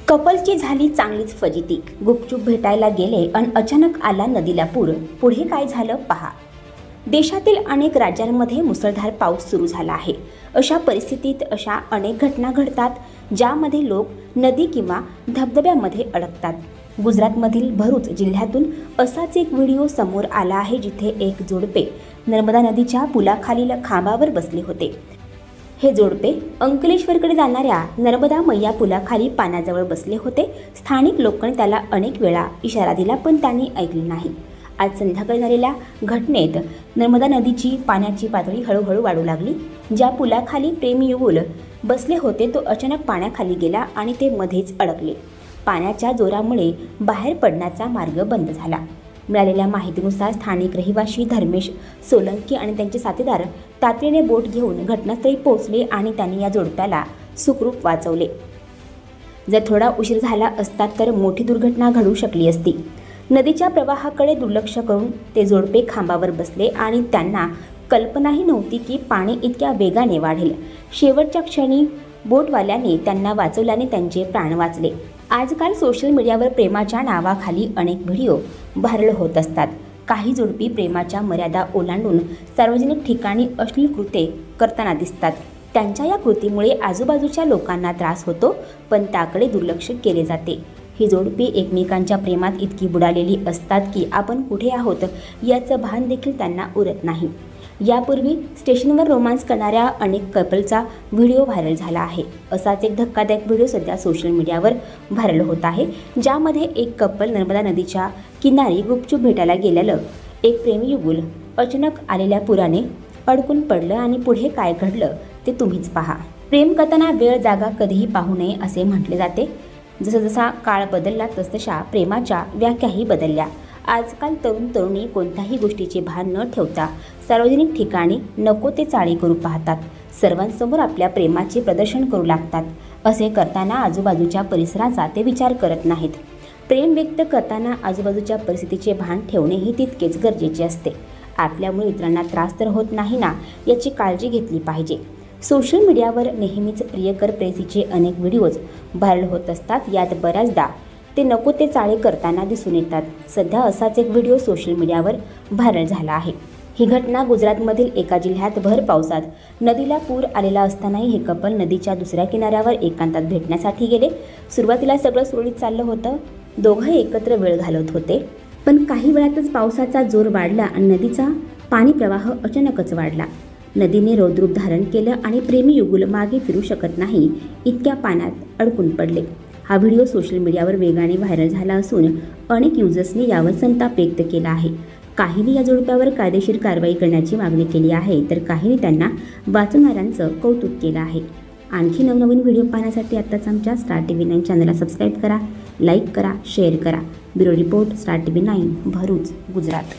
कपलची झाली चांगलीच फजिती। गुपचूप भेटायला गेले आणि अचानक आला नदीला पूर। पुढे काय झालं पहा। देशातील अनेक राज्यांमध्ये मुसळधार पाऊस सुरू झाला आहे। अशा परिस्थितीत अशा अनेक घटना घडतात ज्यामध्ये लोक नदी किंवा धबधब्यामध्ये अडकतात। गुजरातमधील भरूच जिल्ह्यातून असाच एक व्हिडिओ समोर आला आहे जिथे एक जोडपे नर्मदा नदीच्या पुलाखालील खांबावर बसले होते। हे जोडपे अंकलेश्वरकडे जाणाऱ्या नर्मदा मैया पुलाखाली पाण्याजवळ बसले होते। स्थानिक लोकांनी त्याला अनेक वेळा इशारा दिला पण त्यांनी ऐकले नाही। आज संध्याकाळी झालेल्या घटनेत नर्मदा नदीची पाण्याची पातळी हळूहळू वाढू लागली। ज्या पुलाखाली प्रेमीयुगल बसले होते तो अचानक पाण्याखाली गेला आणि ते मध्येच अडकले। पाण्याच्या जोरामुळे बाहेर पडण्याचा मार्ग बंद झाला। मिळालेल्या माहितीनुसार स्थानिक रहिवासी धर्मेश सोलंकी आणि त्यांचे साथीदार तातडीने बोट घेऊन घटनास्थळी पोहोचले आणि त्यांनी या जोडप्याला सुखरूप वाचवले। जर थोडा उशीर झाला असता तर मोठी दुर्घटना घडू शकली असती। नदीच्या प्रवाहाकडे दुर्लक्ष करून ते जोडपे खांबावर बसले आणि त्यांना कल्पनाही नव्हती की पाणी इतक्या वेगाने वाढेल। शेवटच्या क्षणी बोटवाल्याने त्यांना वाचवल्याने त्यांचे प्राण वाचले। आजकाल सोशल मीडियावर प्रेमाच्या नावाखाली अनेक व्हिडिओ व्हायरल होत असतात। काही जोडपी प्रेमाच्या मर्यादा ओलांडून सार्वजनिक ठिकाणी अश्लील कृत्ये करताना दिसतात। त्यांच्या या कृतीमुळे आजूबाजूच्या लोकांना त्रास होतो पण त्याकडे दुर्लक्ष केले जाते। ही जोडपी एकमेकांच्या प्रेमात इतकी बुडालेली असतात की आपण कुठे आहोत याचं भान देखील त्यांना उरत नाही। यापूर्वी स्टेशनवर रोमांस करणाऱ्या अनेक कपलचा व्हिडिओ व्हायरल झाला आहे। असाच एक धक्कादायक व्हिडिओ सध्या सोशल मीडियावर व्हायरल होत आहे ज्यामध्ये एक कपल नर्मदा नदीच्या किनारी गुपचूप भेटायला गेलेलं एक प्रेमीयुगुल अचानक आलेल्या पुराने अडकून पडलं आणि पुढे काय घडलं ते तुम्हीच पहा। प्रेम करताना वेळ जागा कधीही पाहू नये असे म्हटले जाते। जसा काळ बदलला तसतशा प्रेमाच्या व्याख्याही बदलल्या। आजकाल तरुण तरुणी कोणत्याही गोष्टीचे भान न ठेवता सार्वजनिक ठिकाणी नको ते चाळे करू पाहतात। सर्वांसमोर आपल्या प्रेमाचे प्रदर्शन करू लागतात। असे करताना आजूबाजूच्या परिसराचा ते विचार करत नाहीत। प्रेम व्यक्त करताना आजूबाजूच्या परिस्थितीचे भान ठेवणेही तितकेच गरजेचे असते। आपल्यामुळे इतरांना त्रास तर होत नाही ना याची काळजी घेतली पाहिजे। सोशल मीडियावर नेहमीच प्रियकर प्रेयसीचे अनेक व्हिडिओज व्हायरल होत असतात। यात बऱ्याचदा ते नको ते चाळे करताना दिसून येतात। सध्या असाच एक व्हिडिओ सोशल मीडियावर व्हायरल झाला आहे। ही घटना गुजरातमधील एका जिल्ह्यात भर पावसात नदीला पूर आलेला असतानाही हे कपल नदीच्या दुसऱ्या किनाऱ्यावर एकांतात भेटण्यासाठी गेले। सुरुवातीला सगळं सुरळीत चाललं होतं। दोघंही एकत्र वेळ घालवत होते पण काही वेळातच पावसाचा जोर वाढला आणि नदीचा पाणी प्रवाह अचानकच वाढला। नदीने रौद्रूप धारण केलं आणि प्रेमी युगुल मागे फिरू शकत नाही इतक्या पाण्यात अडकून पडले। हा व्हिडिओ सोशल मीडियावर वेगाने व्हायरल झाला असून अनेक युजर्सनी यावर संताप व्यक्त केला आहे। काहींनी या जोडप्यावर कायदेशीर कारवाई करण्याची मागणी केली आहे तर काहींनी त्यांना वाचवणाऱ्यांचं कौतुक केलं आहे। आणखी नवनवीन व्हिडिओ पाहण्यासाठी आत्ताच आमच्या स्टार TV9 चॅनलला सबस्क्राईब करा, लाईक करा, शेअर करा। ब्युरो रिपोर्ट, स्टार TV9, भरूच, गुजरात।